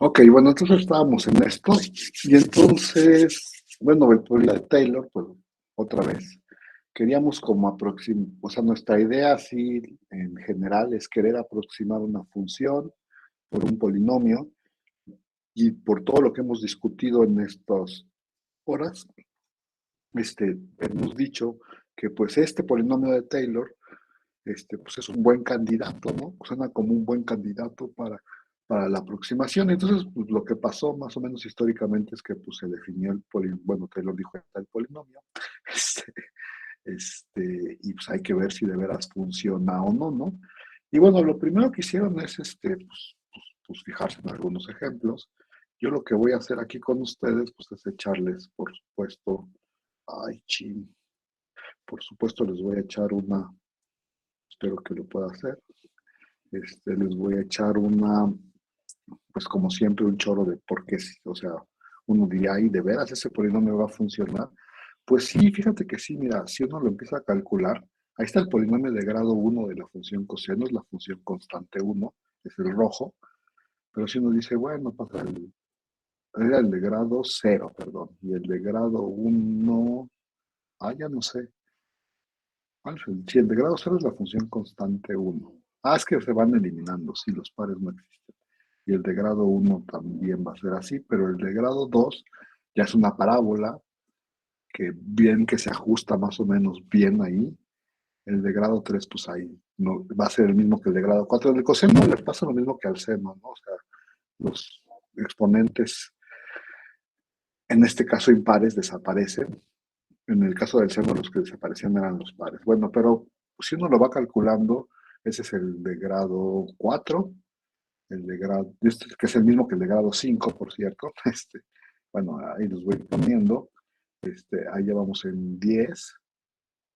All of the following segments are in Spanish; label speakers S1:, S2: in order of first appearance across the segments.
S1: Ok, bueno, entonces estábamos en esto y entonces, bueno, el problema de Taylor, pues otra vez, queríamos como aproximar, o sea, nuestra idea así en general es querer aproximar una función por un polinomio y por todo lo que hemos discutido en estas horas, hemos dicho que pues este polinomio de Taylor pues es un buen candidato, ¿no? Suena como un buen candidato para la aproximación. Entonces, pues, lo que pasó más o menos históricamente es que pues, se definió el polinomio, bueno, te lo dijo el polinomio, este, y pues hay que ver si de veras funciona o no, ¿no? Y bueno, lo primero que hicieron es, pues fijarse en algunos ejemplos. Yo lo que voy a hacer aquí con ustedes, pues es echarles, por supuesto, ay, chin, por supuesto les voy a echar una, espero que lo pueda hacer. Les voy a echar una, pues como siempre, un choro de por qué, o sea, uno diría, ay, ¿de veras ese polinomio va a funcionar? Pues sí, fíjate que sí, mira, si uno lo empieza a calcular, ahí está el polinomio de grado uno de la función coseno, es la función constante uno, es el rojo, pero si uno dice, bueno, pasa era el de grado cero, perdón, y el de grado uno, ya no sé, ¿cuál es el? Sí, el de grado cero es la función constante uno. Es que se van eliminando, sí, los pares no existen. Y el de grado uno también va a ser así, pero el de grado 2 ya es una parábola que bien que se ajusta más o menos bien ahí. El de grado 3 pues ahí no, va a ser el mismo que el de grado 4. El de coseno le pasa lo mismo que al seno, ¿no? O sea, los exponentes, en este caso impares, desaparecen. En el caso del seno, los que desaparecían eran los pares. Bueno, pero si uno lo va calculando, ese es el de grado 4, el de grado, que es el mismo que el de grado 5, por cierto. Bueno, ahí los voy poniendo. Ahí ya vamos en 10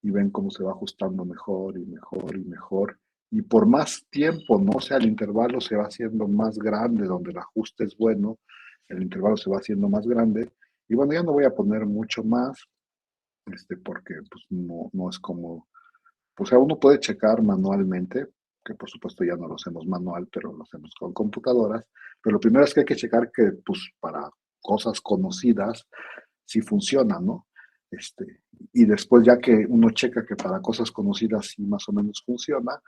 S1: y ven cómo se va ajustando mejor y mejor y mejor. Y por más tiempo, ¿no? O sea, el intervalo se va haciendo más grande, donde el ajuste es bueno, el intervalo se va haciendo más grande. Y bueno, ya no voy a poner mucho más, porque pues no es como, o sea, uno puede checar manualmente, que por supuesto ya no lo hacemos manual, pero lo hacemos con computadoras. Pero lo primero es que hay que checar que, pues, para cosas conocidas, sí funciona, ¿no? Y después, ya que uno checa que para cosas conocidas sí más o menos funciona,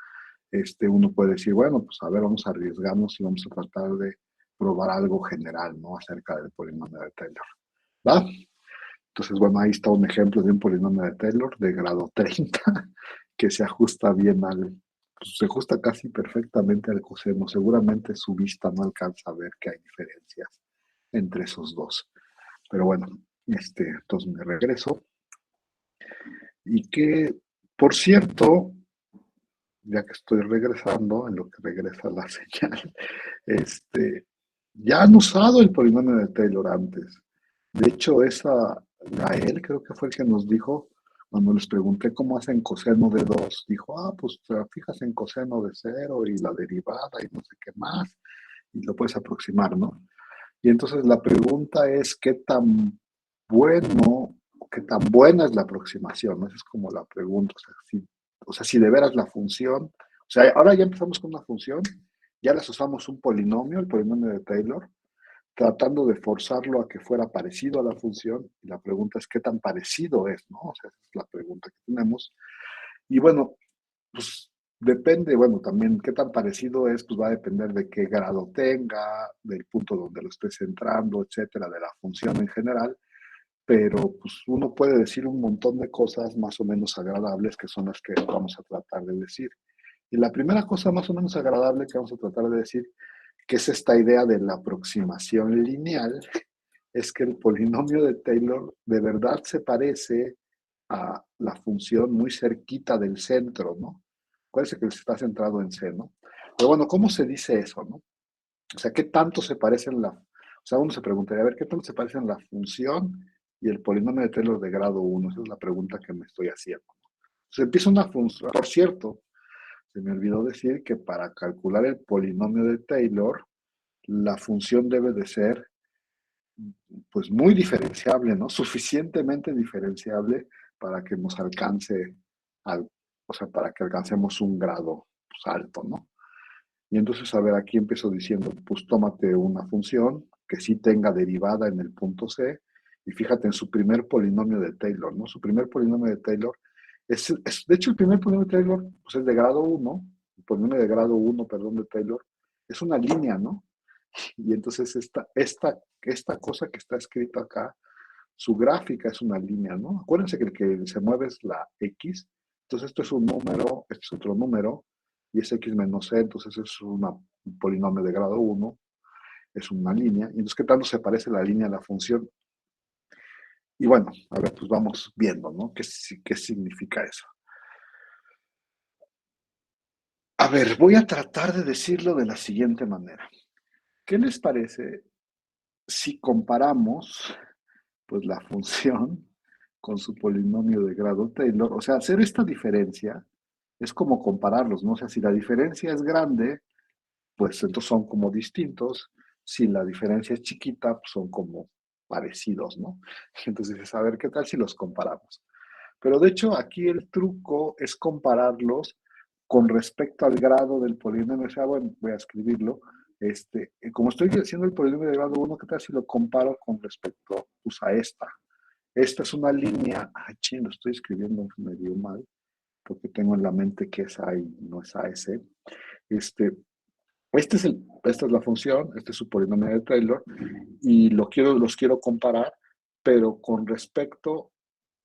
S1: uno puede decir, bueno, pues a ver, vamos a arriesgarnos y vamos a tratar de probar algo general, ¿no? Acerca del polinomio de Taylor. ¿Va? Entonces, bueno, ahí está un ejemplo de un polinomio de Taylor de grado 30 que se ajusta bien pues, se ajusta casi perfectamente al coseno. Seguramente su vista no alcanza a ver que hay diferencias entre esos dos. Pero bueno, entonces me regreso. Y que, por cierto, ya que estoy regresando, en lo que regresa la señal, ya han usado el polinomio de Taylor antes. De hecho, Gael creo que fue el que nos dijo, cuando les pregunté cómo hacen coseno de 2, dijo, pues te fijas en coseno de cero y la derivada y no sé qué más, y lo puedes aproximar, ¿no? Y entonces la pregunta es, ¿qué tan bueno, qué tan buena es la aproximación? ¿No? Esa es como la pregunta. O sea, si de veras la función, o sea, ahora ya empezamos con una función, ya les usamos un polinomio, el polinomio de Taylor, tratando de forzarlo a que fuera parecido a la función, y la pregunta es qué tan parecido es, ¿no? O sea, esa es la pregunta que tenemos. Y bueno, pues depende, bueno, también qué tan parecido es, pues va a depender de qué grado tenga, del punto donde lo esté centrando, etcétera, de la función en general, pero pues uno puede decir un montón de cosas más o menos agradables que son las que vamos a tratar de decir. Y la primera cosa más o menos agradable que vamos a tratar de decir, que es esta idea de la aproximación lineal, es que el polinomio de Taylor de verdad se parece a la función muy cerquita del centro, ¿no? Acuérdense que está centrado en C, ¿no? Pero bueno, ¿cómo se dice eso, no? O sea, ¿qué tanto se parecen o sea, uno se preguntaría, a ver, ¿qué tanto se parecen la función y el polinomio de Taylor de grado uno? Esa es la pregunta que me estoy haciendo. Entonces empieza una función, por cierto, se me olvidó decir que para calcular el polinomio de Taylor, la función debe de ser pues muy diferenciable, ¿no? Suficientemente diferenciable para que nos alcance, o sea, para que alcancemos un grado pues, alto, ¿no? Y entonces, a ver, aquí empiezo diciendo, pues tómate una función que sí tenga derivada en el punto C, y fíjate en su primer polinomio de Taylor, ¿no? Su primer polinomio de Taylor de hecho, el primer polinomio de Taylor pues es de grado uno, el polinomio de grado uno, perdón, de Taylor, es una línea, ¿no? Y entonces esta cosa que está escrita acá, su gráfica es una línea, ¿no? Acuérdense que el que se mueve es la X, entonces esto es un número, este es otro número, y es X menos C, entonces es un polinomio de grado uno, es una línea, y entonces ¿qué tanto se parece la línea a la función? Y bueno, a ver, pues vamos viendo, ¿no? ¿Qué significa eso? A ver, voy a tratar de decirlo de la siguiente manera. ¿Qué les parece si comparamos pues la función con su polinomio de grado Taylor? O sea, hacer esta diferencia es como compararlos, ¿no? O sea, si la diferencia es grande, pues entonces son como distintos. Si la diferencia es chiquita, pues son como parecidos, ¿no? Entonces, a ver, ¿qué tal si los comparamos? Pero de hecho, aquí el truco es compararlos con respecto al grado del polinomio. O sea, bueno, voy a escribirlo. Como estoy haciendo el polinomio de grado uno, ¿qué tal si lo comparo con respecto pues, a esta? Esta es una línea. Ay, ching, lo estoy escribiendo medio mal, porque tengo en la mente que es A y no es AS. Este, esta es la función, este es su polinomio de Taylor, y los quiero comparar, pero con respecto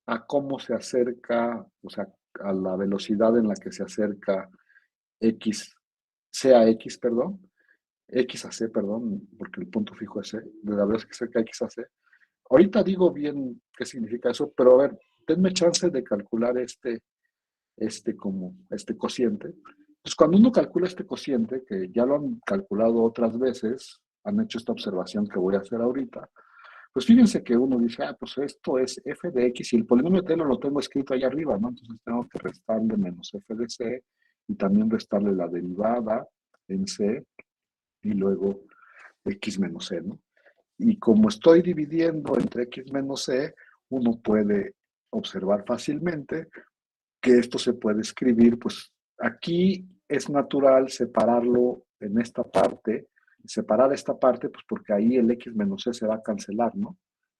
S1: a cómo se acerca, o sea, a la velocidad en la que se acerca X, C a X, perdón, X a C, perdón, porque el punto fijo es C, de la velocidad que se acerca X a C. Ahorita digo bien qué significa eso, pero a ver, denme chance de calcular este cociente. Pues cuando uno calcula este cociente, que ya lo han calculado otras veces, han hecho esta observación que voy a hacer ahorita, pues fíjense que uno dice, pues esto es f de x y el polinomio de Taylor lo tengo escrito ahí arriba, ¿no? Entonces tengo que restarle menos f de c y también restarle la derivada en c y luego x menos c, ¿no? Y como estoy dividiendo entre x menos c, uno puede observar fácilmente que esto se puede escribir, pues aquí es natural separarlo en esta parte, separar esta parte, pues porque ahí el x menos c se va a cancelar, ¿no?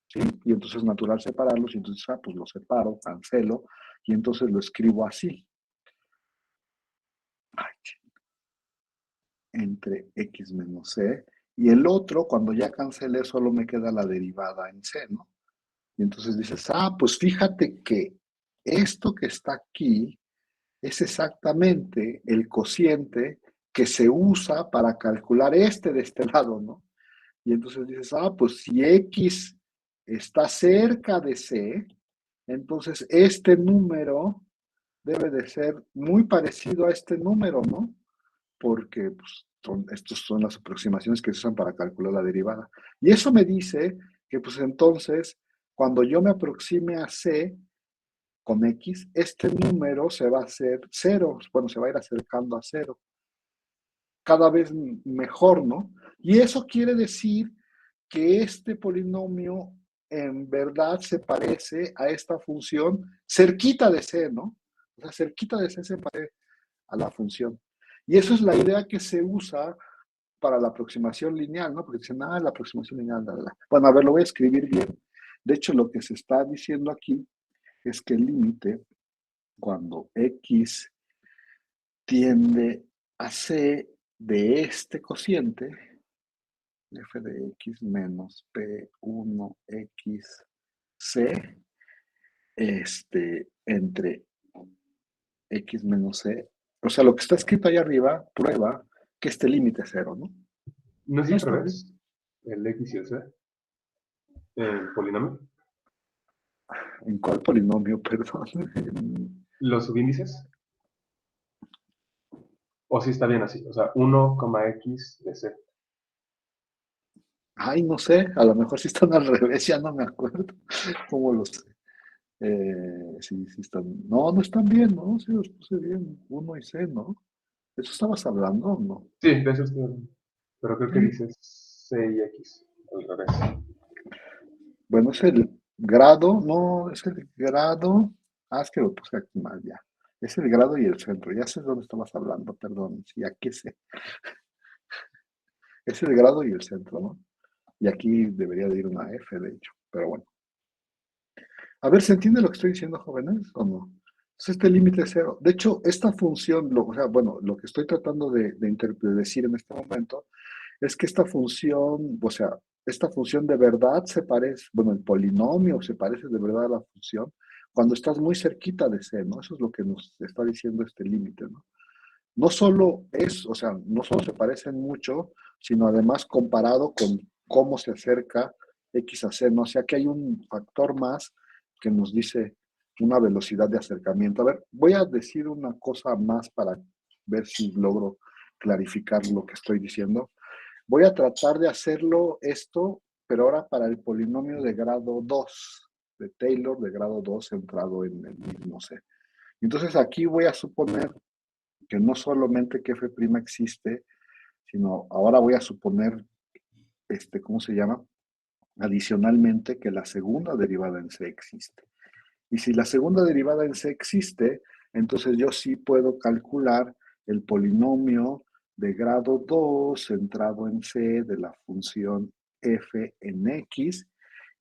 S1: ¿Sí? Y entonces es natural separarlos, y entonces, pues lo separo, cancelo, y entonces lo escribo así, entre x menos c, y el otro, cuando ya cancelé, solo me queda la derivada en c, ¿no? Y entonces dices, pues fíjate que esto que está aquí es exactamente el cociente que se usa para calcular de este lado, ¿no? Y entonces dices, pues si X está cerca de C, entonces este número debe de ser muy parecido a este número, ¿no? Porque pues, estos son las aproximaciones que se usan para calcular la derivada. Y eso me dice que pues entonces, cuando yo me aproxime a C, con X, este número se va a hacer cero, bueno, se va a ir acercando a cero, cada vez mejor, ¿no? Y eso quiere decir que este polinomio en verdad se parece a esta función cerquita de C, ¿no? O sea, cerquita de C se parece a la función. Y eso es la idea que se usa para la aproximación lineal, ¿no? Porque dicen, la aproximación lineal, la. Bueno, a ver, lo voy a escribir bien. De hecho, lo que se está diciendo aquí es que el límite cuando X tiende a C de este cociente, f de X menos P1XC, entre X menos C. O sea, lo que está escrito ahí arriba prueba que este límite es cero, ¿no?
S2: ¿No es al
S1: ¿Listo?
S2: revés? El X y el C, el polinomio.
S1: ¿En cuál polinomio, perdón?
S2: ¿Los subíndices? ¿O sí está bien así? O sea, 1,x de C.
S1: Ay, no sé, a lo mejor sí están al revés, ya no me acuerdo cómo los. Sí, sí están. No, no están bien, ¿no? Sí, los puse bien. Uno y C, ¿no? ¿De eso estabas hablando o no?
S2: Sí, de eso estoy hablando. Pero creo que
S1: Sí.
S2: dice C y X, al revés.
S1: Bueno, es el grado, no, es el grado. Es que lo puse aquí mal ya. Es el grado y el centro. Ya sé de dónde estabas hablando, perdón. Sí, aquí sé. Es el grado y el centro, ¿no? Y aquí debería de ir una F, de hecho. Pero bueno. A ver, ¿se entiende lo que estoy diciendo, jóvenes, o no? Entonces, este límite es cero. De hecho, esta función, o sea, bueno, lo que estoy tratando de decir en este momento es que esta función, o sea, esta función de verdad se parece, bueno, el polinomio se parece de verdad a la función cuando estás muy cerquita de C, ¿no? Eso es lo que nos está diciendo este límite, ¿no? No solo es, o sea, no solo se parecen mucho, sino además comparado con cómo se acerca X a C, ¿no? O sea que hay un factor más que nos dice una velocidad de acercamiento. A ver, voy a decir una cosa más para ver si logro clarificar lo que estoy diciendo. Voy a tratar de hacerlo esto, pero ahora para el polinomio de grado 2 de Taylor, de grado 2 centrado en el mismo C. Entonces aquí voy a suponer que no solamente que f' existe, sino ahora voy a suponer, ¿cómo se llama? Adicionalmente que la segunda derivada en C existe. Y si la segunda derivada en C existe, entonces yo sí puedo calcular el polinomio de grado 2 centrado en C de la función f en x,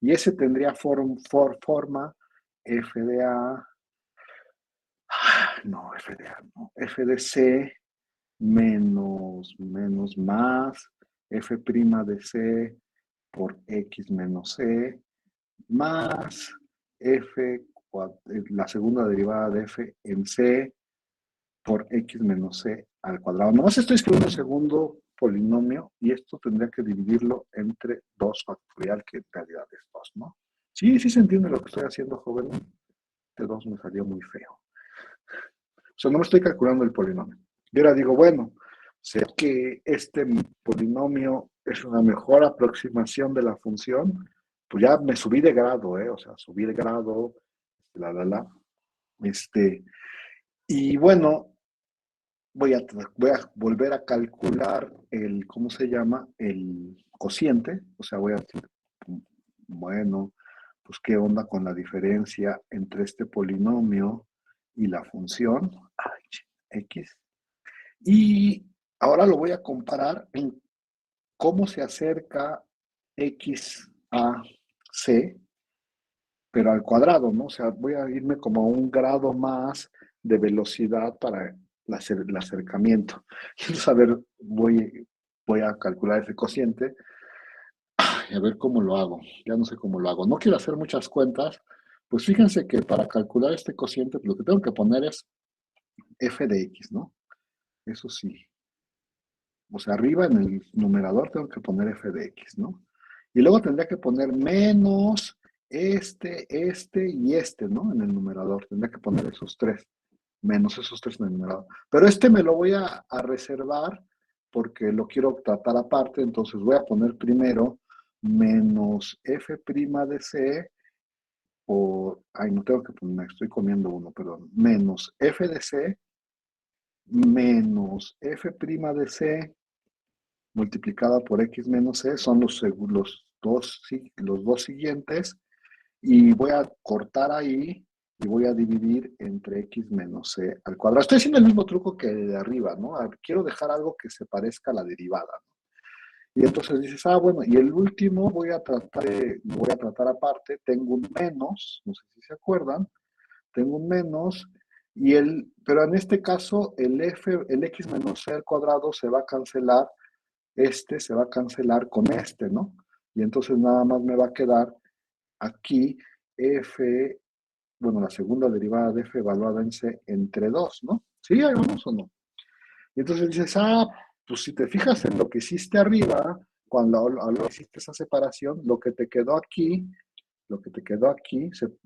S1: y ese tendría forma f de A, no, f de A, no, f de C menos más f' de C por x menos C más f, la segunda derivada de f en C por x menos C al cuadrado. Nomás estoy escribiendo el segundo polinomio y esto tendría que dividirlo entre 2 factorial, que en realidad es 2, ¿no? Sí, sí se entiende lo que estoy haciendo, joven. Este 2 me salió muy feo. O sea, no me estoy calculando el polinomio. Y ahora digo, bueno, sé que este polinomio es una mejor aproximación de la función, pues ya me subí de grado, ¿eh? O sea, subí de grado, la. Y bueno, voy a volver a calcular el, ¿cómo se llama? El cociente. O sea, voy a decir, bueno, pues qué onda con la diferencia entre este polinomio y la función x. Y ahora lo voy a comparar en cómo se acerca x a c, pero al cuadrado, ¿no? O sea, voy a irme como a un grado más de velocidad para el acercamiento. Entonces, a ver, voy a calcular ese cociente y a ver cómo lo hago. Ya no sé cómo lo hago. No quiero hacer muchas cuentas. Pues fíjense que para calcular este cociente, lo que tengo que poner es f de x, ¿no? Eso sí. O sea, arriba en el numerador tengo que poner f de x, ¿no? Y luego tendría que poner menos este y este, ¿no? En el numerador. Tendría que poner esos tres, menos esos tres en el numerador. Pero este me lo voy a reservar porque lo quiero tratar aparte. Entonces voy a poner primero menos f' de c por, ay, no tengo que poner, estoy comiendo uno, perdón, menos f de c menos f' de c multiplicada por x menos c, son los dos siguientes, y voy a cortar ahí y voy a dividir entre x menos c al cuadrado. Estoy haciendo el mismo truco que de arriba, ¿no? Quiero dejar algo que se parezca a la derivada, ¿no? Y entonces dices, bueno, y el último voy a tratar aparte, tengo un menos, no sé si se acuerdan, tengo un menos, pero en este caso el x menos c al cuadrado se va a cancelar, se va a cancelar con ¿no? Y entonces nada más me va a quedar aquí f, bueno, la segunda derivada de f evaluada en c entre 2, ¿no? ¿Sí? Ahí vamos o no. Y entonces dices, pues si te fijas en lo que hiciste arriba, cuando hiciste esa separación, lo que te quedó aquí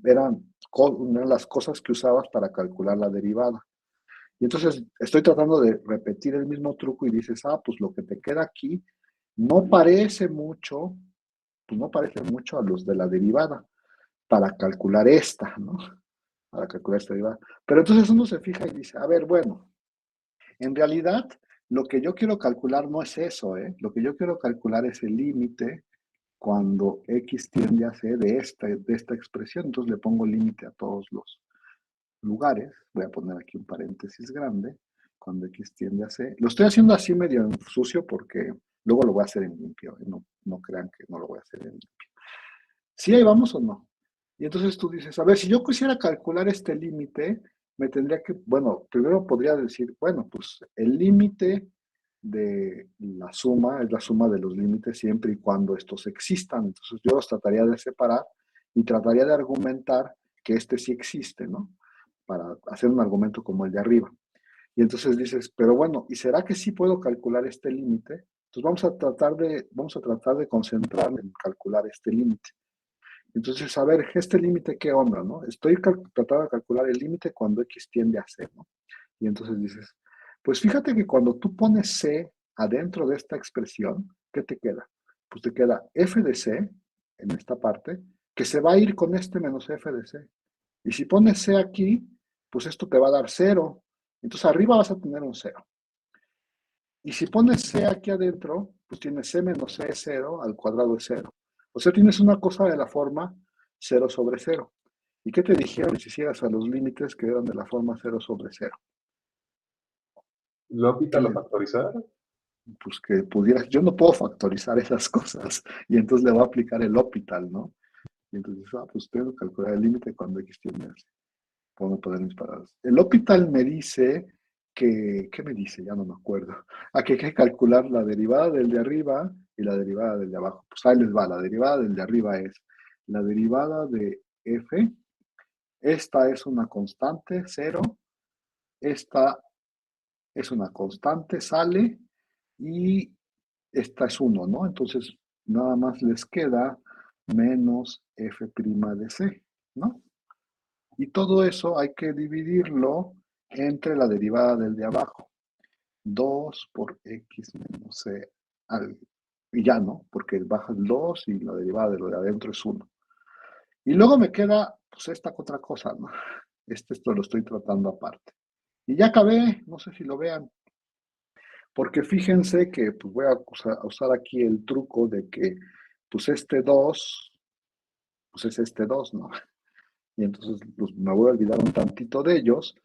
S1: eran una de las cosas que usabas para calcular la derivada. Y entonces estoy tratando de repetir el mismo truco y dices, pues lo que te queda aquí no parece mucho, pues no parece mucho a los de la derivada para calcular esta, ¿no? Para calcular esta derivada. Pero entonces uno se fija y dice, a ver, bueno, en realidad lo que yo quiero calcular no es eso, ¿eh? Lo que yo quiero calcular es el límite cuando x tiende a c de esta expresión. Entonces le pongo límite a todos lugares, voy a poner aquí un paréntesis grande, cuando X tiende a C. Lo estoy haciendo así medio en sucio porque luego lo voy a hacer en limpio, no crean que no lo voy a hacer en limpio. ¿Sí ahí vamos o no? Y entonces tú dices, a ver, si yo quisiera calcular este límite, me tendría que, bueno, primero podría decir, bueno, pues el límite de la suma es la suma de los límites siempre y cuando estos existan. Entonces yo los trataría de separar y trataría de argumentar que este sí existe, ¿no? Para hacer un argumento como el de arriba. Y entonces dices, pero bueno, ¿y será que sí puedo calcular este límite? Entonces vamos a tratar de concentrarnos en calcular este límite. Entonces, a ver, este límite, ¿qué onda, no? Estoy tratando de calcular el límite cuando X tiende a C, ¿no? Y entonces dices, pues fíjate que cuando tú pones C adentro de esta expresión, ¿qué te queda? Pues te queda f de C en esta parte, que se va a ir con este menos f de C. Y si pones C aquí, pues esto te va a dar 0. Entonces arriba vas a tener un 0. Y si pones C aquí adentro, pues tienes C menos C es 0 al cuadrado es 0. O sea, tienes una cosa de la forma 0 sobre 0. ¿Y qué te dijeron si hicieras a los límites que eran de la forma 0 sobre 0?
S2: ¿L'Hopital lo factorizar?
S1: Pues que pudieras, yo no puedo factorizar esas cosas, y entonces le voy a aplicar el L'Hopital, ¿no? Y entonces, pues tengo que calcular el límite cuando X tiene así. Puedo poner mis palabras. El L'Hopital me dice que, ¿qué me dice? Ya no me acuerdo. Que hay que calcular la derivada del de arriba y la derivada del de abajo. Pues ahí les va, la derivada del de arriba es la derivada de f, esta es una constante, 0, esta es una constante, sale, y esta es 1, ¿no? Entonces, nada más les queda menos f' de c, ¿no? Y todo eso hay que dividirlo entre la derivada del de abajo. 2 por x menos c. Y ya no, porque baja el 2 y la derivada de lo de adentro es 1. Y luego me queda, pues, esta otra cosa, ¿no? Esto lo estoy tratando aparte. Y ya acabé, no sé si lo vean. Porque fíjense que pues, voy a usar aquí el truco de que, pues, este 2, pues es este 2, ¿no? Y entonces pues, me voy a olvidar un tantito de ellos.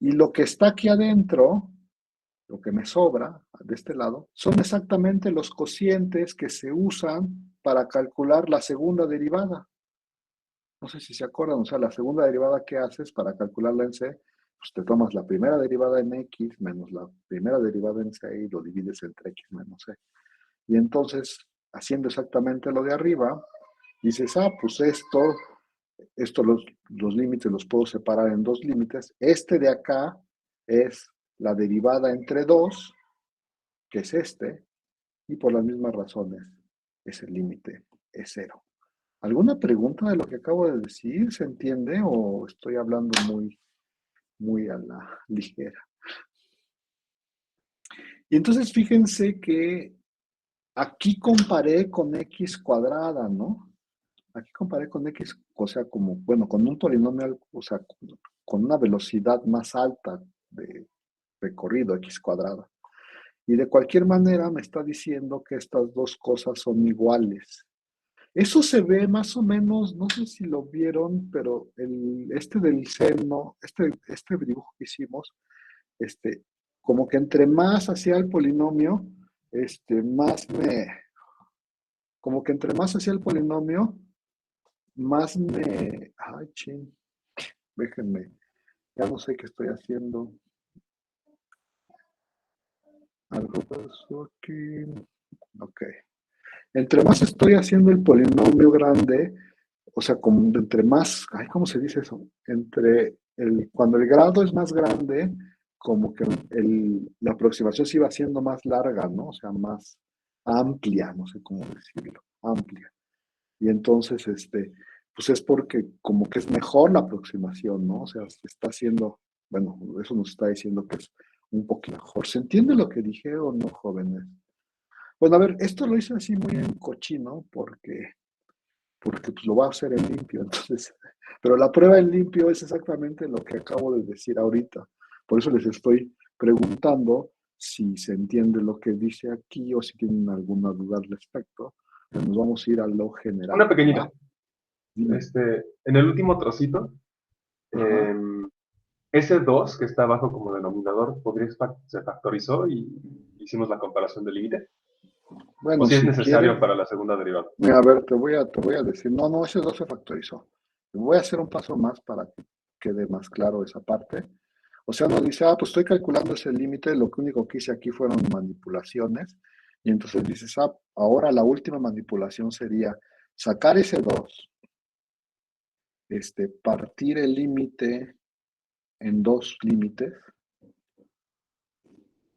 S1: Y lo que está aquí adentro, lo que me sobra de este lado, son exactamente los cocientes que se usan para calcular la segunda derivada. No sé si se acuerdan, o sea, la segunda derivada que haces para calcularla en C, pues te tomas la primera derivada en X menos la primera derivada en C y lo divides entre X menos C. Y entonces, haciendo exactamente lo de arriba, dices, pues esto los límites los puedo separar en dos límites. Este de acá es la derivada entre 2, que es este, y por las mismas razones es el límite, es 0. ¿Alguna pregunta de lo que acabo de decir? ¿Se entiende o estoy hablando muy, muy a la ligera? Y entonces fíjense que aquí comparé con x cuadrada, ¿no? Aquí comparé con x, o sea, como, bueno, con un polinomial, o sea, con una velocidad más alta de recorrido x cuadrada. Y de cualquier manera me está diciendo que estas dos cosas son iguales. Eso se ve más o menos, no sé si lo vieron, pero este del seno, este dibujo que hicimos, como que entre más hacía el polinomio, como que entre más hacía el polinomio, ay, ching, déjenme, ya no sé qué estoy haciendo. Algo pasó aquí. Ok. Entre más estoy haciendo el polinomio grande, o sea, como entre más, ay, ¿cómo se dice eso? Cuando el grado es más grande, como que la aproximación se iba haciendo más larga, ¿no? O sea, más amplia, no sé cómo decirlo, amplia. Y entonces, pues es porque como que es mejor la aproximación, ¿no? O sea, se está haciendo, bueno, eso nos está diciendo que es un poquito mejor. ¿Se entiende lo que dije o no, jóvenes? Bueno, a ver, esto lo hice así muy en cochino porque pues, lo voy a hacer en limpio, entonces, pero la prueba en limpio es exactamente lo que acabo de decir ahorita. Por eso les estoy preguntando si se entiende lo que dice aquí o si tienen alguna duda al respecto. Nos vamos a ir a lo general.
S2: Una pequeñita.
S1: Dime.
S2: En el último trocito,
S1: Ajá.
S2: ese 2 que está abajo como denominador, se factorizó y hicimos la comparación del límite. O
S1: Bueno,
S2: si es
S1: si
S2: necesario
S1: quieres,
S2: para la segunda derivada.
S1: mira, a ver, te voy a decir, no, ese 2 se factorizó. Voy a hacer un paso más para que quede más claro esa parte. O sea, nos dice, pues estoy calculando ese límite, lo único que hice aquí fueron manipulaciones. Y entonces dices, ahora la última manipulación sería sacar ese 2, partir el límite en dos límites.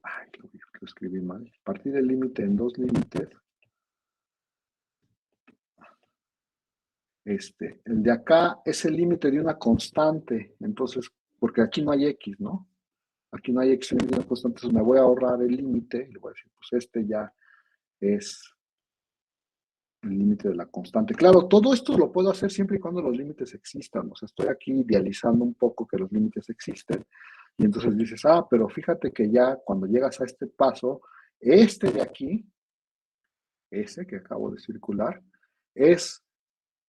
S1: Ay, lo escribí mal. Partir el límite en dos límites. El de acá es el límite de una constante, entonces, porque aquí no hay X, ¿no? Aquí no hay X en una constante, entonces me voy a ahorrar el límite, le voy a decir, pues ya es el límite de la constante. Claro, todo esto lo puedo hacer siempre y cuando los límites existan, o sea, estoy aquí idealizando un poco que los límites existen, y entonces dices, pero fíjate que ya cuando llegas a este paso, este de aquí, ese que acabo de circular, es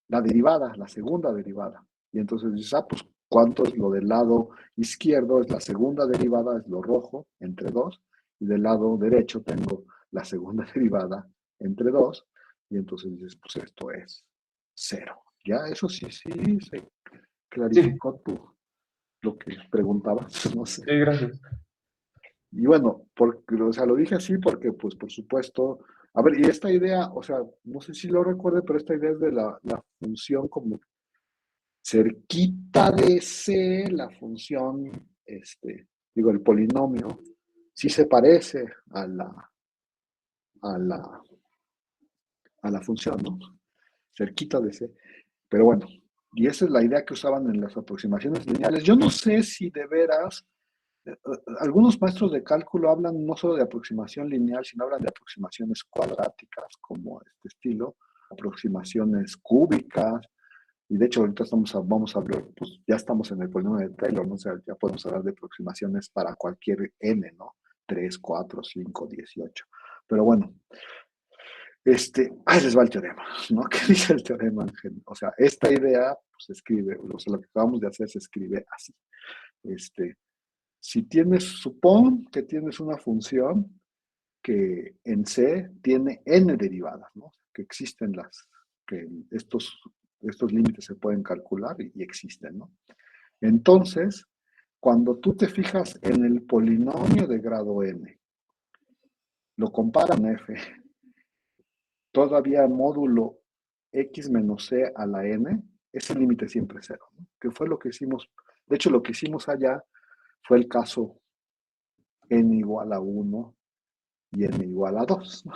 S1: la derivada, la segunda derivada. Y entonces dices, pues, ¿cuánto es lo del lado izquierdo? Es la segunda derivada, es lo rojo, entre 2. Y del lado derecho tengo la segunda derivada, entre 2. Y entonces dices, pues esto es 0. Ya, eso sí, se
S2: Sí,
S1: clarificó lo que preguntabas, no sé.
S2: sí, gracias.
S1: Y bueno, o sea, lo dije así porque, pues, por supuesto, a ver, y esta idea, o sea, no sé si lo recuerde, pero esta idea es de la función como cerquita de C, la función, el polinomio, sí se parece a la, a la función, ¿no? Cerquita de C. Pero bueno, y esa es la idea que usaban en las aproximaciones lineales. Yo no sé si de veras, algunos maestros de cálculo hablan no solo de aproximación lineal, sino hablan de aproximaciones cuadráticas, como este estilo, aproximaciones cúbicas. Y de hecho, ahorita vamos a hablar, pues ya estamos en el polinomio de Taylor, ¿no? O sea, ya podemos hablar de aproximaciones para cualquier n, ¿no? 3, 4, 5, 18. Pero bueno, ahí les va el teorema, ¿no? ¿Qué dice el teorema, Ángel? O sea, esta idea, pues se escribe, o sea, lo que acabamos de hacer se escribe así. Si supón que tienes una función que en C tiene n derivadas, ¿no? Que existen que estos límites se pueden calcular y existen, ¿no? Entonces, cuando tú te fijas en el polinomio de grado n, lo comparan f, todavía módulo x menos c a la n, ese límite siempre es cero, ¿no? Que fue lo que hicimos. De hecho, lo que hicimos allá fue el caso n igual a 1 y n igual a 2, ¿no?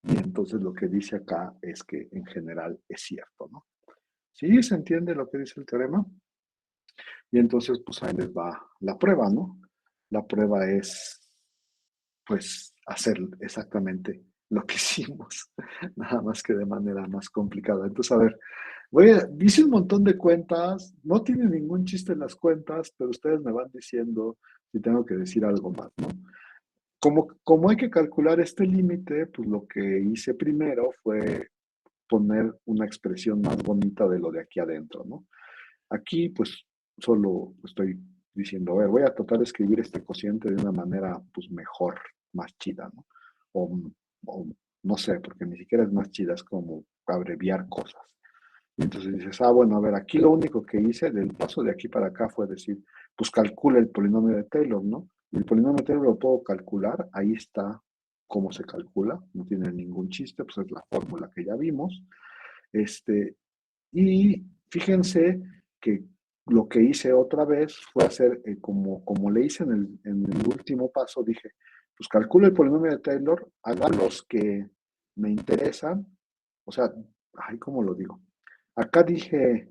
S1: Y entonces lo que dice acá es que en general es cierto, ¿no? ¿Sí se entiende lo que dice el teorema? Y entonces, pues ahí les va la prueba, ¿no? La prueba es, pues, hacer exactamente lo que hicimos, nada más que de manera más complicada. Entonces, a ver, dice un montón de cuentas, no tiene ningún chiste en las cuentas, pero ustedes me van diciendo si tengo que decir algo más, ¿no? Como hay que calcular este límite, pues lo que hice primero fue poner una expresión más bonita de lo de aquí adentro, ¿no? Aquí, pues, solo estoy diciendo, a ver, voy a tratar de escribir este cociente de una manera, pues, mejor, más chida, ¿no? O no sé, porque ni siquiera es más chida, es como abreviar cosas. Y entonces dices, bueno, a ver, aquí lo único que hice del paso de aquí para acá fue decir, pues calcula el polinomio de Taylor, ¿no? Y el polinomio de Taylor lo puedo calcular, ahí está cómo se calcula, no tiene ningún chiste, pues es la fórmula que ya vimos. Y fíjense que lo que hice otra vez fue hacer, como le hice en el último paso, dije, pues calculo el polinomio de Taylor, haga los que me interesan, o sea, ay, ¿cómo lo digo? Acá dije,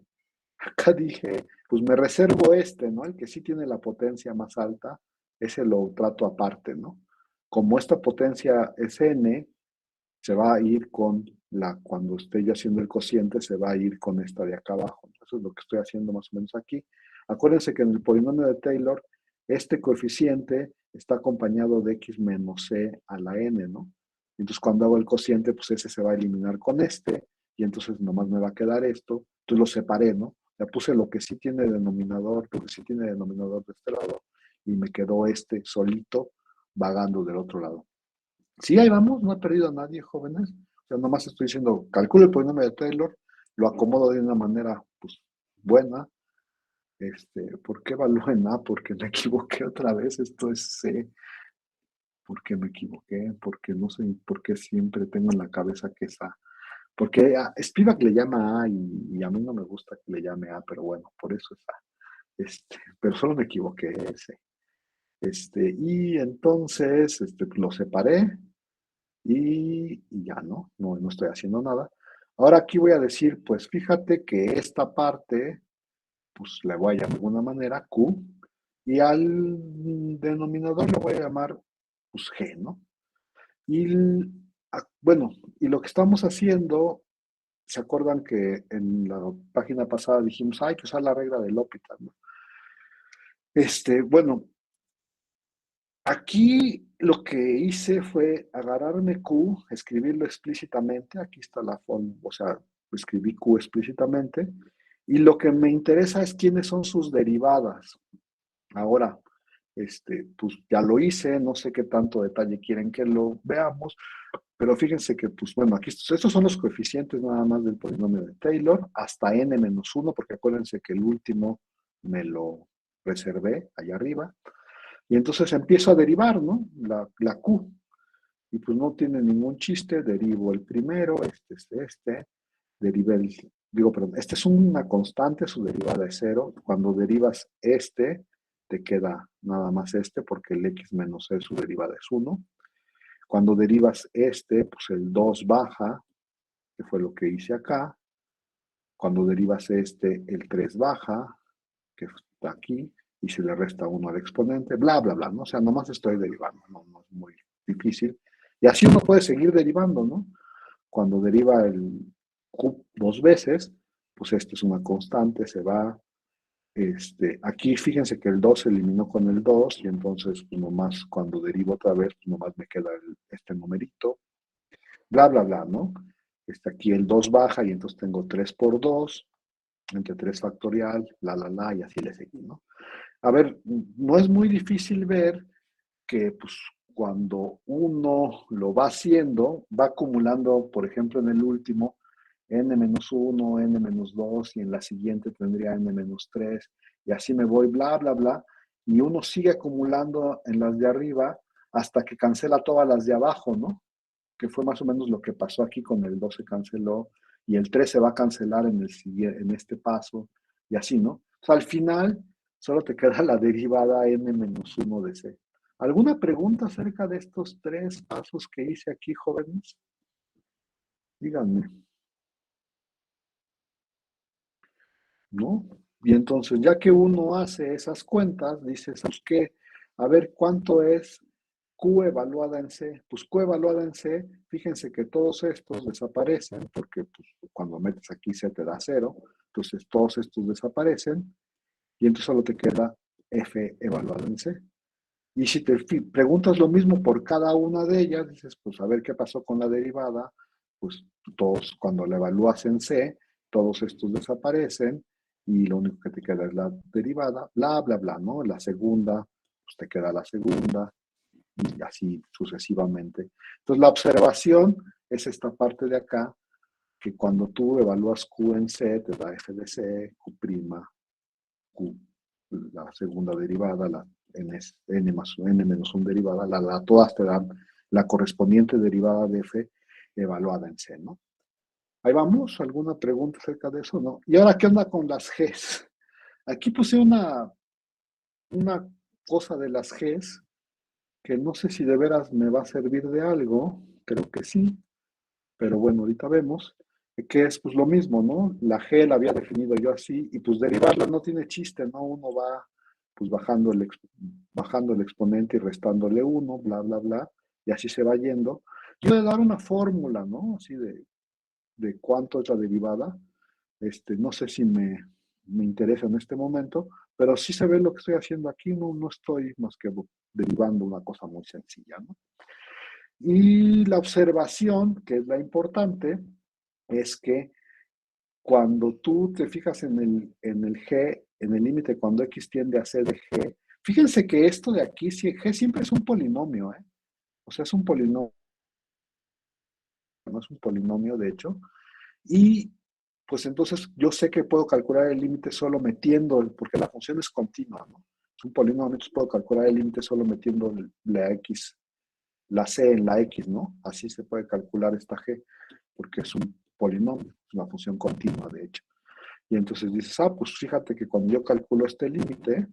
S1: pues me reservo ¿no? El que sí tiene la potencia más alta, ese lo trato aparte, ¿no? Como esta potencia es n, se va a ir cuando esté yo haciendo el cociente, se va a ir con esta de acá abajo. Eso es lo que estoy haciendo más o menos aquí. Acuérdense que en el polinomio de Taylor, este coeficiente está acompañado de x menos c a la n, ¿no? Entonces, cuando hago el cociente, pues ese se va a eliminar con este, y entonces nomás me va a quedar esto. Entonces lo separé, ¿no? Le puse lo que sí tiene denominador, lo que sí tiene denominador de este lado, y me quedó este solito vagando del otro lado. Sí, ahí vamos, no he perdido a nadie, jóvenes. O sea, nomás estoy diciendo, calculo el polinomio de Taylor, lo acomodo de una manera, pues, buena. ¿Por qué evalúo en A? Porque me equivoqué otra vez, esto es C. ¿Por qué me equivoqué? Porque no sé por qué siempre tengo en la cabeza que es A. Porque Spivak le llama A y a mí no me gusta que le llame A, pero bueno, por eso es A. Pero solo me equivoqué ese. Y entonces pues lo separé y ya no estoy haciendo nada. Ahora aquí voy a decir, pues fíjate que esta parte, pues le voy a llamar de alguna manera Q, y al denominador le voy a llamar pues G, ¿no? Y bueno, y lo que estamos haciendo, ¿se acuerdan que en la página pasada dijimos, hay que usar la regla del L'Hopital, ¿no? Bueno, aquí lo que hice fue agarrarme Q, escribirlo explícitamente, aquí está la forma, o sea, escribí Q explícitamente, y lo que me interesa es quiénes son sus derivadas. Ahora, pues ya lo hice, no sé qué tanto detalle quieren que lo veamos, pero fíjense que, pues bueno, aquí estos son los coeficientes nada más del polinomio de Taylor, hasta n-1, porque acuérdense que el último me lo reservé allá arriba. Y entonces empiezo a derivar, ¿no? La Q. Y pues no tiene ningún chiste, derivo el primero, derivé perdón, este es una constante, su derivada es 0. Cuando derivas te queda nada más porque el x menos c, su derivada es 1. Cuando derivas pues el 2 baja, que fue lo que hice acá. Cuando derivas el 3 baja, que está aquí, y se le resta 1 al exponente, bla, bla, bla, ¿no? O sea, nomás estoy derivando, no es muy difícil. Y así uno puede seguir derivando, ¿no? Cuando deriva el Q 2 veces, pues esta es una constante, se va. Aquí fíjense que el 2 se eliminó con el 2 y entonces pues, nomás cuando derivo otra vez, pues, nomás me queda este numerito, bla, bla, bla, ¿no? Aquí el 2 baja y entonces tengo 3 por 2, entre 3 factorial, la, y así le seguí, ¿no? A ver, no es muy difícil ver que pues cuando uno lo va haciendo, va acumulando, por ejemplo, en el último, n-1, n-2, y en la siguiente tendría n-3, y así me voy, bla, bla, bla, y uno sigue acumulando en las de arriba hasta que cancela todas las de abajo, ¿no? Que fue más o menos lo que pasó aquí con el 2 se canceló, y el 3 se va a cancelar en este paso, y así, ¿no? O sea, al final solo te queda la derivada n-1 de c. ¿Alguna pregunta acerca de estos 3 pasos que hice aquí, jóvenes? Díganme, ¿no? Y entonces, ya que uno hace esas cuentas, dices, ¿sabes qué? A ver, ¿cuánto es Q evaluada en C? Pues Q evaluada en C, fíjense que todos estos desaparecen, porque pues, cuando metes aquí C te da 0, entonces todos estos desaparecen, y entonces solo te queda F evaluada en C. Y si te preguntas lo mismo por cada una de ellas, dices, pues a ver qué pasó con la derivada, pues todos, cuando la evalúas en C, todos estos desaparecen y lo único que te queda es la derivada, bla, bla, bla, ¿no? La segunda, pues te queda la segunda y así sucesivamente. Entonces la observación es esta parte de acá, que cuando tú evalúas Q en C, te da F de C, Q', Q, la segunda derivada, la n más n menos 1 derivada, todas te dan la correspondiente derivada de f evaluada en c, ¿no? Ahí vamos, ¿alguna pregunta acerca de eso? ¿No? ¿Y ahora qué onda con las Gs? Aquí puse una cosa de las Gs que no sé si de veras me va a servir de algo, creo que sí, pero bueno, ahorita vemos, que es pues lo mismo, ¿no? La G la había definido yo así, y pues derivarla no tiene chiste, ¿no? Uno va pues bajando el exponente y restándole uno, bla, bla, bla, y así se va yendo. Yo voy a dar una fórmula, ¿no? Así de cuánto es la derivada. No sé si me interesa en este momento, pero sí se ve lo que estoy haciendo aquí, no estoy más que derivando una cosa muy sencilla, ¿no? Y la observación, que es la importante, es que cuando tú te fijas en el G, en el límite cuando X tiende a C de G, fíjense que esto de aquí, si G siempre es un polinomio, ¿eh? O sea, es un polinomio, no es un polinomio, de hecho. Y pues entonces yo sé que puedo calcular el límite solo metiendo, porque la función es continua, ¿no? Es un polinomio, entonces puedo calcular el límite solo metiendo la X, la C en la X, ¿no? Así se puede calcular esta G, porque es un polinomio, es una función continua, de hecho. Y entonces dices, pues fíjate que cuando yo calculo este límite,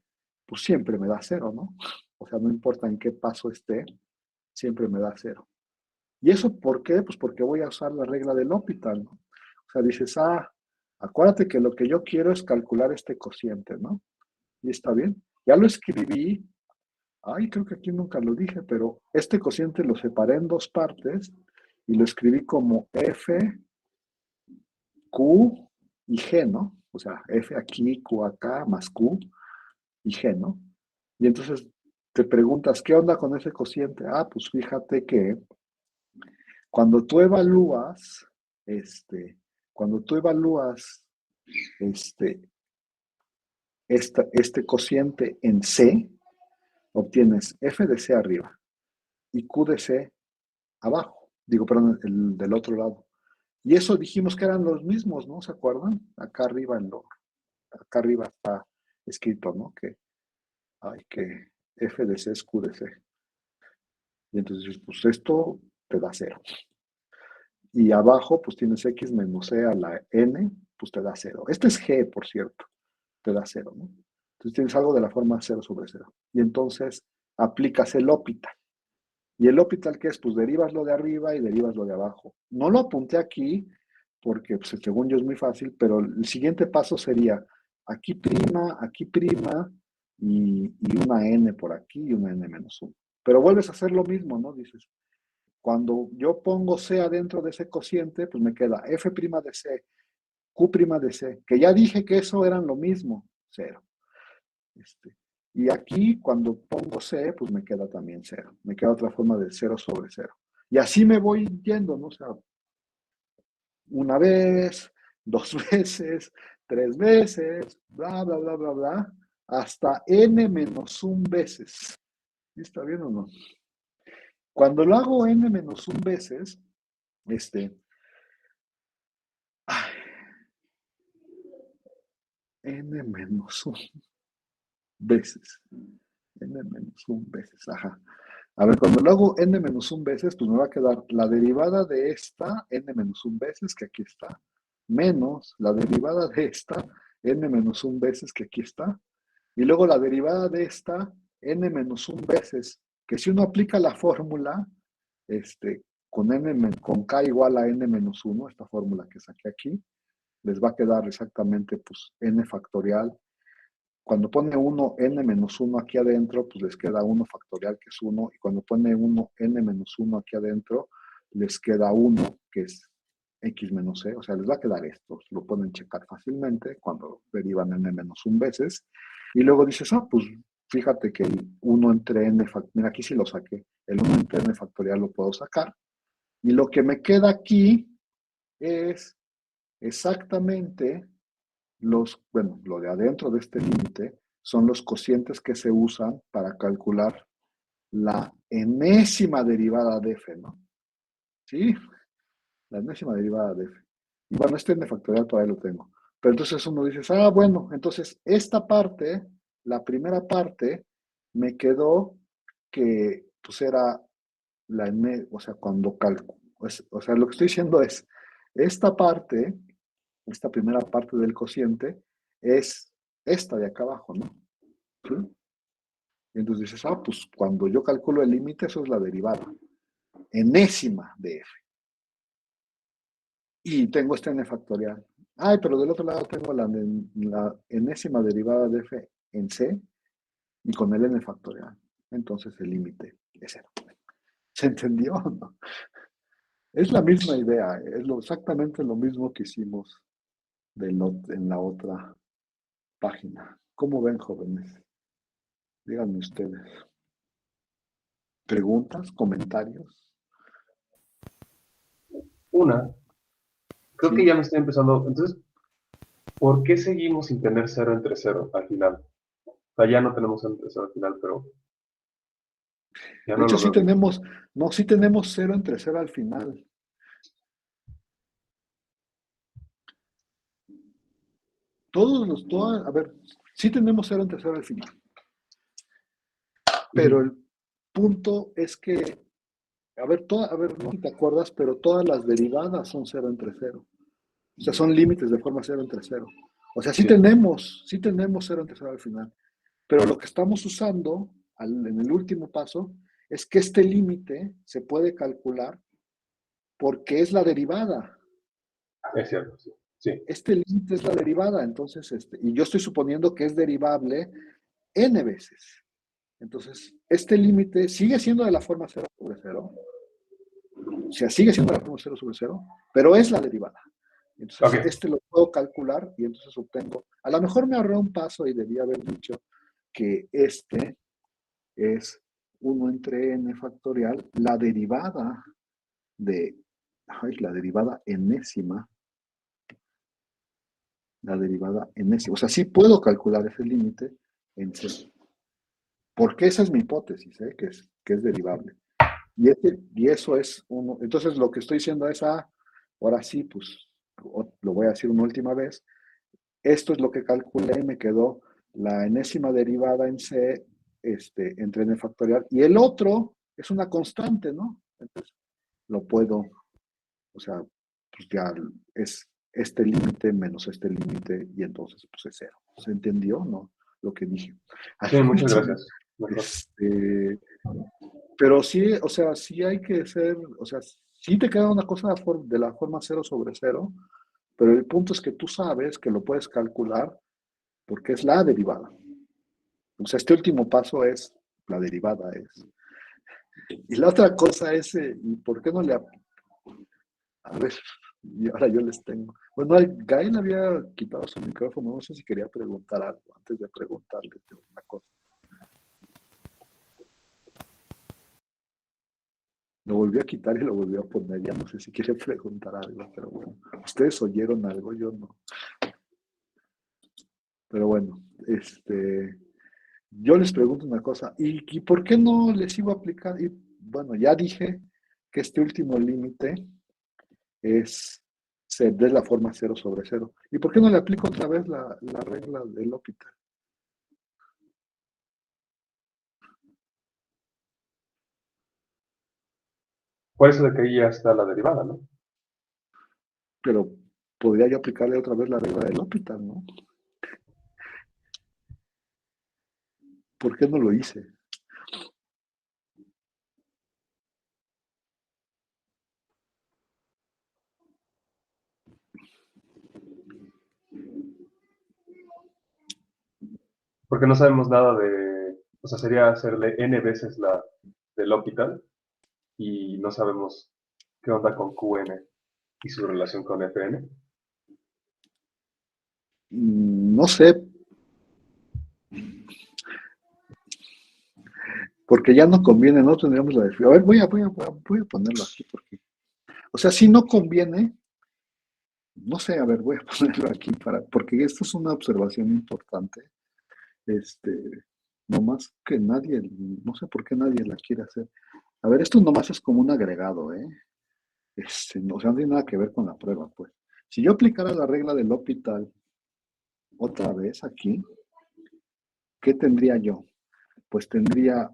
S1: pues siempre me da cero, ¿no? O sea, no importa en qué paso esté, siempre me da cero. ¿Y eso por qué? Pues porque voy a usar la regla del L'Hopital, ¿no? O sea, dices, acuérdate que lo que yo quiero es calcular este cociente, ¿no? Y está bien. Ya lo escribí, creo que aquí nunca lo dije, pero este cociente lo separé en dos partes y lo escribí como F, Q y G, ¿no? O sea, F aquí, Q acá, más Q y G, ¿no? Y entonces te preguntas, ¿qué onda con ese cociente? Pues fíjate que cuando tú evalúas, este, cuando tú evalúas este, este cociente en C, obtienes F de C arriba y Q de C abajo. Digo, perdón, el del otro lado. Y eso dijimos que eran los mismos, ¿no? ¿Se acuerdan? Acá arriba está escrito, ¿no? Que F de C es Q de C. Y entonces, pues esto te da cero. Y abajo, pues tienes X menos C a la N, pues te da cero. Este es G, por cierto, te da cero, ¿no? Entonces tienes algo de la forma cero sobre cero. Y entonces aplicas el L'Hopital. ¿Y el L'Hopital qué es? Pues derivas lo de arriba y derivas lo de abajo. No lo apunté aquí porque pues, según yo es muy fácil, pero el siguiente paso sería aquí prima y una n por aquí y una n menos 1. Pero vuelves a hacer lo mismo, ¿no? Dices, cuando yo pongo C adentro de ese cociente, pues me queda F' de C, Q' de C, que ya dije que eso eran lo mismo, cero. Y aquí, cuando pongo C, pues me queda también cero. Me queda otra forma de cero sobre cero. Y así me voy yendo, ¿no? O sea, una vez, dos veces, tres veces, bla, bla, bla, bla, bla, hasta n menos un veces. ¿Está bien o no? Cuando lo hago n menos un veces, este, ay, n menos un veces. N menos un veces, ajá. A ver, cuando lo hago n menos un veces, pues me va a quedar la derivada de esta, n menos un veces, que aquí está, menos la derivada de esta, n menos un veces, que aquí está, y luego la derivada de esta, n menos un veces, que si uno aplica la fórmula, con k igual a n menos 1, esta fórmula que saqué aquí, les va a quedar exactamente pues n factorial. Cuando pone 1 n menos 1 aquí adentro, pues les queda 1 factorial, que es 1, y cuando pone 1 n menos 1 aquí adentro, les queda 1, que es x menos c, o sea, les va a quedar esto, lo pueden checar fácilmente cuando derivan n menos 1 veces, y luego dices, pues fíjate que el 1 entre n factorial, mira, aquí sí lo saqué, el 1 entre n factorial lo puedo sacar, y lo que me queda aquí es exactamente lo de adentro de este límite son los cocientes que se usan para calcular la enésima derivada de f, ¿no? ¿Sí? La enésima derivada de f. Y bueno, este n factorial todavía lo tengo. Pero entonces uno dice, bueno, entonces esta parte, la primera parte, me quedó que pues era la n, o sea, cuando calculo, o sea, lo que estoy diciendo es, esta parte, esta primera parte del cociente, es esta de acá abajo, ¿no? ¿Sí? Y entonces dices, pues cuando yo calculo el límite, eso es la derivada, enésima de f. Y tengo este n factorial. Pero del otro lado tengo la enésima derivada de f en c y con el n factorial. Entonces el límite es cero. ¿Se entendió o no? Es la misma idea, es exactamente lo mismo que hicimos en la otra página. ¿Cómo ven, jóvenes? Díganme ustedes. ¿Preguntas? ¿Comentarios?
S2: Una, creo que
S1: Sí.
S2: ya me estoy empezando. Entonces, ¿Por qué seguimos sin tener 0 entre 0 al final? O sea, ya no tenemos 0 entre 0 al final, pero ya
S1: De
S2: no
S1: hecho,
S2: lo
S1: sí
S2: veo bien.
S1: tenemos, no, sí tenemos 0 entre 0 al final. A ver, sí tenemos 0 entre 0 al final, pero
S2: Ujú.
S1: el punto es que, a ver, no sé si te acuerdas, pero todas las derivadas son 0 entre 0. O sea, son límites de forma 0 entre 0. O sea,
S2: Sí,
S1: sí tenemos 0 entre 0 al final. Pero lo que estamos usando en el último paso es que este límite se puede calcular porque es la derivada.
S2: es cierto, sí. Sí,
S1: Este límite es la derivada, entonces, y yo estoy suponiendo que es derivable n veces. Entonces, este límite sigue siendo de la forma 0 sobre 0, o sea, sigue siendo de la forma 0 sobre 0, pero es la derivada. Entonces,
S2: ok.
S1: este lo puedo calcular y entonces obtengo, a lo mejor me ahorré un paso y debía haber dicho que este es 1 entre n factorial, la derivada enésima, o sea, sí puedo calcular ese límite en C, porque esa es mi hipótesis, que es derivable. Y eso es uno. Entonces, lo que estoy diciendo es, ahora sí, pues, lo voy a decir una última vez. Esto es lo que calculé, me quedó la enésima derivada en C, entre n factorial, y el otro es una constante, ¿no? Entonces, lo puedo, o sea, pues ya es este límite menos este límite, y entonces, pues es cero. ¿Se entendió, no? Lo que dije. Al
S2: Sí, muchas
S1: último,
S2: gracias. Mejor.
S1: este, pero sí, o sea, sí hay que ser, o sea, sí te queda una cosa de la forma 0 sobre 0, pero el punto es que tú sabes que lo puedes calcular porque es la derivada. O sea, este último paso es la derivada. Y la otra cosa es, ¿y por qué no le... A ver, y ahora yo les tengo. Bueno, Gael había quitado su micrófono, no sé si quería preguntar algo antes de preguntarle una cosa. Lo volvió a quitar y lo volvió a poner, ya no sé si quiere preguntar algo, pero bueno, ustedes oyeron algo, yo no. Pero bueno, yo les pregunto una cosa, ¿y por qué no les iba a aplicar? Y bueno, ya dije que este último límite se de la forma 0 sobre 0. ¿Y por qué no le aplico otra vez la regla del L'Hopital?
S2: Por eso de que ahí ya está la derivada, ¿no?
S1: Pero podría yo aplicarle otra vez la regla del L'Hopital, ¿no? ¿Por qué no lo hice?
S2: Porque no sabemos nada de, o sea, sería hacerle n veces la del hospital y no sabemos qué onda con QN y su relación con FN.
S1: No sé, porque ya no conviene, no tendríamos la definición. A ver, voy a ponerlo aquí, porque, o sea, si no conviene, no sé, a ver, voy a ponerlo aquí porque esto es una observación importante. Este, Nomás que nadie, no sé por qué nadie la quiere hacer. A ver, esto nomás es como un agregado, ¿eh? O sea, no tiene nada que ver con la prueba, pues. Si yo aplicara la regla del L'Hopital otra vez aquí, ¿qué tendría yo? Pues tendría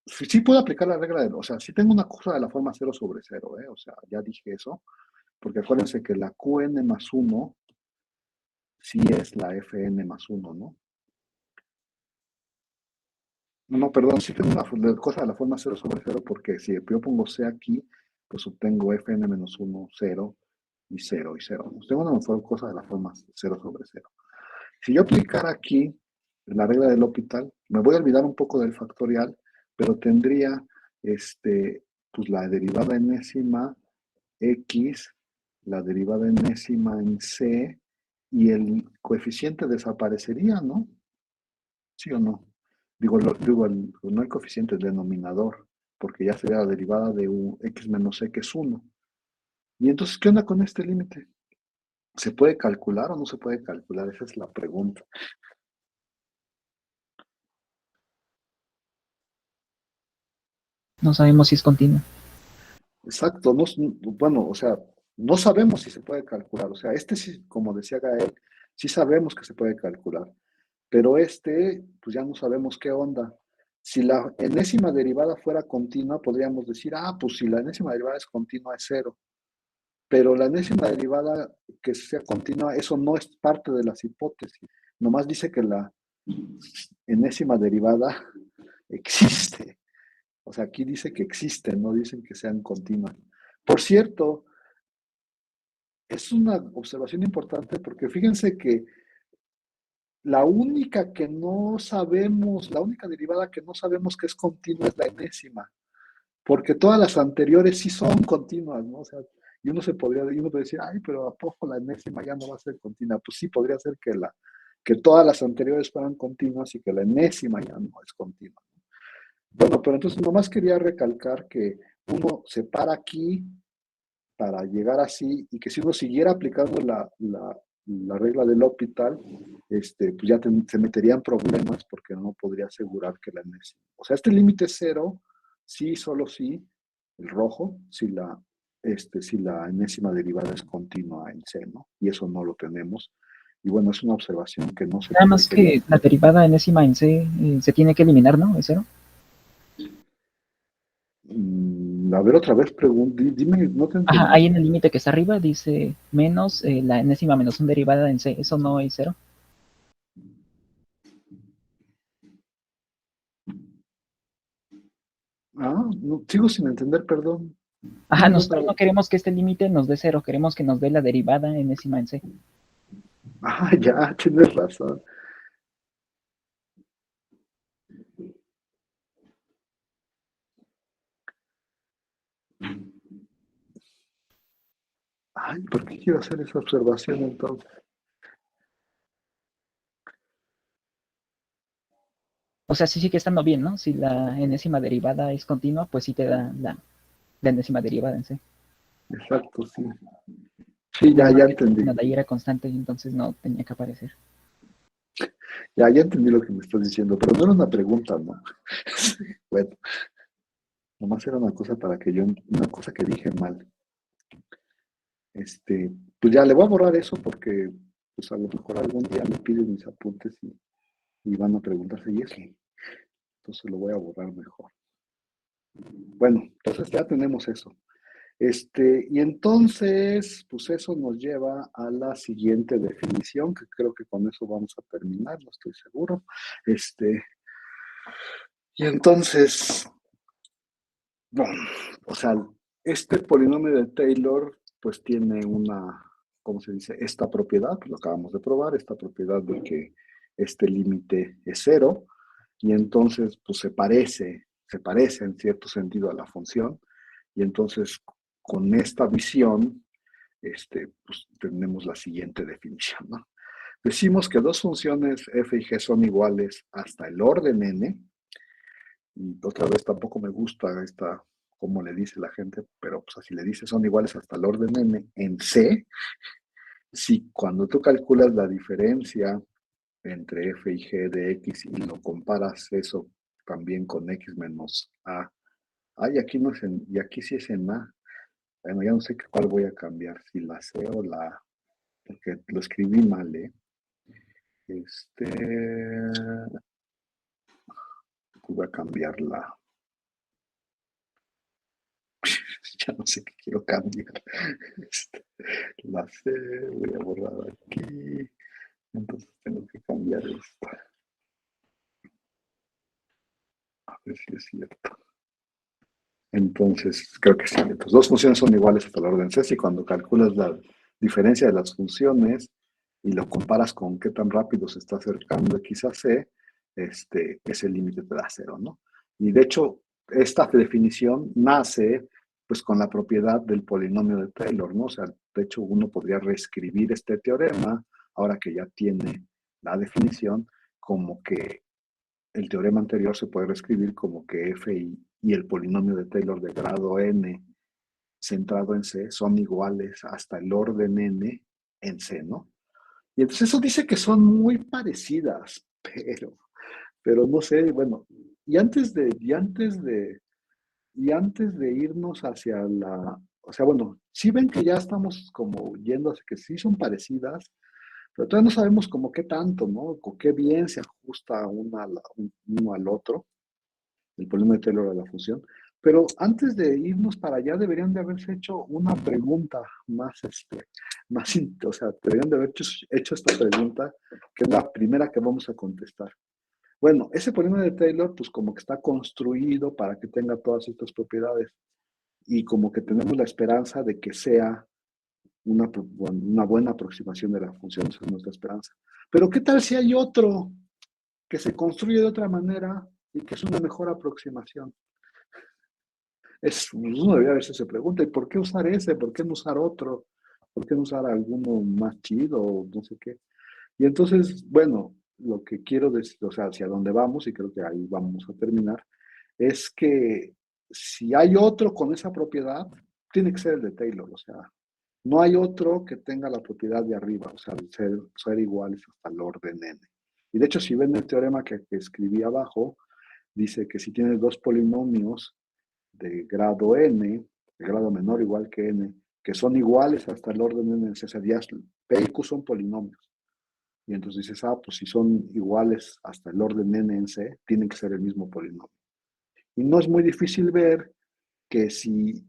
S1: sí puedo aplicar la regla o sea, sí tengo una cosa de la forma 0 sobre 0, ¿eh? O sea, ya dije eso, porque acuérdense que la Qn más 1 sí es la Fn más 1, ¿no? No, no, perdón, sí tengo una cosa de la forma 0 sobre 0, porque si yo pongo C aquí, pues obtengo Fn menos 1, 0 y 0 y 0. Tengo una mejor cosa de la forma 0 sobre 0. Si yo aplicara aquí la regla del L'Hopital, me voy a olvidar un poco del factorial, pero tendría pues la derivada enésima x, la derivada enésima en c, y el coeficiente desaparecería, ¿no? ¿Sí o no? No hay coeficiente, el denominador, porque ya sería la derivada de x menos c, que es 1. Y entonces, ¿qué onda con este límite? ¿Se puede calcular o no se puede calcular? Esa es la pregunta.
S3: No sabemos si es continua.
S1: Exacto, no, bueno, o sea, no sabemos si se puede calcular. O sea, este sí, como decía Gael, sí sabemos que se puede calcular, pero este, pues ya no sabemos qué onda. Si la enésima derivada fuera continua, podríamos decir, ah, pues si la enésima derivada es continua es cero, pero la enésima derivada que sea continua, eso no es parte de las hipótesis. Nomás dice que la enésima derivada existe. O sea, aquí dice que existen, no dicen que sean continuas. Por cierto, es una observación importante porque fíjense que la única que no sabemos, la única derivada que no sabemos que es continua es la enésima, porque todas las anteriores sí son continuas, ¿no? O sea, y uno puede decir, ay, pero ¿a poco la enésima ya no va a ser continua? Pues sí, podría ser que todas las anteriores fueran continuas y que la enésima ya no es continua. Bueno, pero entonces nomás quería recalcar que uno se para aquí para llegar así y que si uno siguiera aplicando la regla del hospital, pues ya se meterían problemas porque no podría asegurar que la enésima. O sea, este límite es cero, sí, solo sí, el rojo, si la enésima derivada es continua en C, ¿no? Y eso no lo tenemos. Y bueno, es una observación que no sé
S3: Nada
S1: por qué
S3: más
S1: quería.
S3: que la derivada enésima en C se tiene que eliminar, ¿no? ¿Es cero?
S1: A ver, otra vez, dime, no te
S3: Ajá,
S1: entendí.
S3: ahí en el límite que está arriba dice menos la enésima menos un derivada en C. ¿Eso no es cero?
S1: Ah, no, sigo sin entender, perdón.
S3: Ajá,
S1: Dímelo otra
S3: nosotros
S1: vez.
S3: no queremos que este límite nos dé cero, queremos que nos dé la derivada enésima en C.
S1: Ah, ya, tienes razón. Ay, ¿por qué quiero hacer esa observación entonces?
S3: O sea, sí sigue estando bien, ¿no? Si la enésima derivada es continua, pues sí te da la enésima derivada en C.
S1: Exacto, sí. Sí,
S3: Nada
S1: ya
S3: más que
S1: entendí.
S3: la de ahí era constante y entonces no tenía que aparecer.
S1: Ya entendí lo que me estás diciendo, pero no era una pregunta, ¿no? Bueno, nomás era una cosa una cosa que dije mal. Pues ya le voy a borrar eso porque, pues a lo mejor algún día me piden mis apuntes y van a preguntarse, ¿y eso? Entonces lo voy a borrar mejor. Bueno, entonces ya tenemos eso. Y entonces, pues eso nos lleva a la siguiente definición, que creo que con eso vamos a terminar, no estoy seguro. Y entonces, bueno, o sea, este polinomio de Taylor, pues tiene ¿cómo se dice? Esta propiedad, pues lo acabamos de probar, esta propiedad de que este límite es cero, y entonces, pues se parece en cierto sentido a la función, y entonces, con esta visión, pues tenemos la siguiente definición, ¿no? Decimos que dos funciones f y g son iguales hasta el orden n, y otra vez tampoco me gusta como le dice la gente, pero pues así le dice, son iguales hasta el orden n en C, si cuando tú calculas la diferencia entre f y g de x y lo comparas eso también con x menos a, y aquí no es y aquí sí es en a, bueno, ya no sé cuál voy a cambiar, si la C o la A, porque lo escribí mal, ¿eh? Voy a cambiarla. Ya no sé qué quiero cambiar. La C, voy a borrar aquí. Entonces tengo que cambiar esta. A ver si es cierto. Entonces, creo que sí. Entonces, dos funciones son iguales hasta la orden C. Y cuando calculas la diferencia de las funciones y lo comparas con qué tan rápido se está acercando X a C, ese límite te da cero, ¿no? Y de hecho, esta definición nace pues con la propiedad del polinomio de Taylor, ¿no? O sea, de hecho, uno podría reescribir este teorema, ahora que ya tiene la definición, como que el teorema anterior se puede reescribir como que f y el polinomio de Taylor de grado n centrado en C son iguales hasta el orden n en C, ¿no? Y entonces eso dice que son muy parecidas, pero no sé, bueno, y antes de irnos hacia o sea, bueno, sí ven que ya estamos como yendo hacia que sí son parecidas, pero todavía no sabemos como qué tanto, ¿no? Con qué bien se ajusta uno al otro, el problema de Taylor a la función. Pero antes de irnos para allá, deberían de haberse hecho una pregunta más, o sea, deberían de haber hecho esta pregunta, que es la primera que vamos a contestar. Bueno, ese problema de Taylor, pues como que está construido para que tenga todas estas propiedades y como que tenemos la esperanza de que sea una buena aproximación de la función, esa es nuestra esperanza. Pero ¿qué tal si hay otro que se construye de otra manera y que es una mejor aproximación? Uno debería veces se pregunta, ¿y por qué usar ese? ¿Por qué no usar otro? ¿Por qué no usar alguno más chido o no sé qué? Y entonces, bueno, lo que quiero decir, o sea, hacia dónde vamos, y creo que ahí vamos a terminar, es que si hay otro con esa propiedad, tiene que ser el de Taylor, o sea, no hay otro que tenga la propiedad de arriba, o sea, ser iguales hasta el orden n. Y de hecho, si ven el teorema que escribí abajo, dice que si tienes dos polinomios de grado n, de grado menor igual que n, que son iguales hasta el orden n, o sea, P y Q son polinomios. Y entonces dices, pues si son iguales hasta el orden n en C, tienen que ser el mismo polinomio. Y no es muy difícil ver que si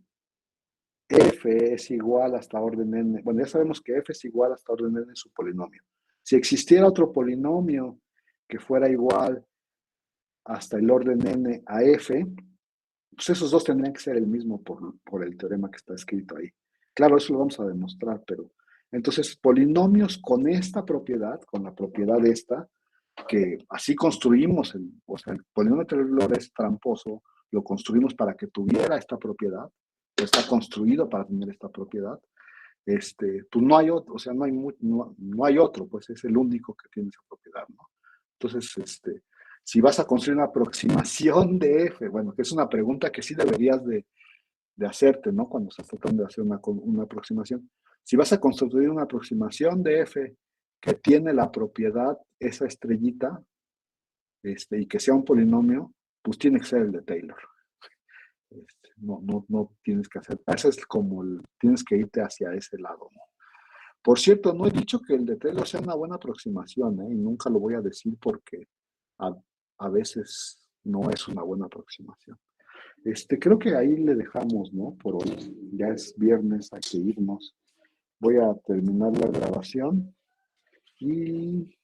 S1: f es igual hasta orden n, bueno, ya sabemos que f es igual hasta orden n en su polinomio. Si existiera otro polinomio que fuera igual hasta el orden n a f, pues esos dos tendrían que ser el mismo por el teorema que está escrito ahí. Claro, eso lo vamos a demostrar, pero entonces polinomios con esta propiedad, con la propiedad esta, que así construimos, o sea, el polinomio de Taylor es tramposo, lo construimos para que tuviera esta propiedad, está construido para tener esta propiedad, pues no hay otro, o sea, no hay otro, pues es el único que tiene esa propiedad, ¿no? Entonces, si vas a construir una aproximación de f, bueno, que es una pregunta que sí deberías de hacerte, ¿no? Cuando estás tratando de hacer una aproximación. Si vas a construir una aproximación de f que tiene la propiedad, esa estrellita, y que sea un polinomio, pues tiene que ser el de Taylor. No tienes que hacer, eso es como, tienes que irte hacia ese lado, ¿no? Por cierto, no he dicho que el de Taylor sea una buena aproximación, ¿eh? Y nunca lo voy a decir porque a veces no es una buena aproximación. Creo que ahí le dejamos, ¿no? Por hoy. Ya es viernes, hay que irnos. Voy a terminar la grabación y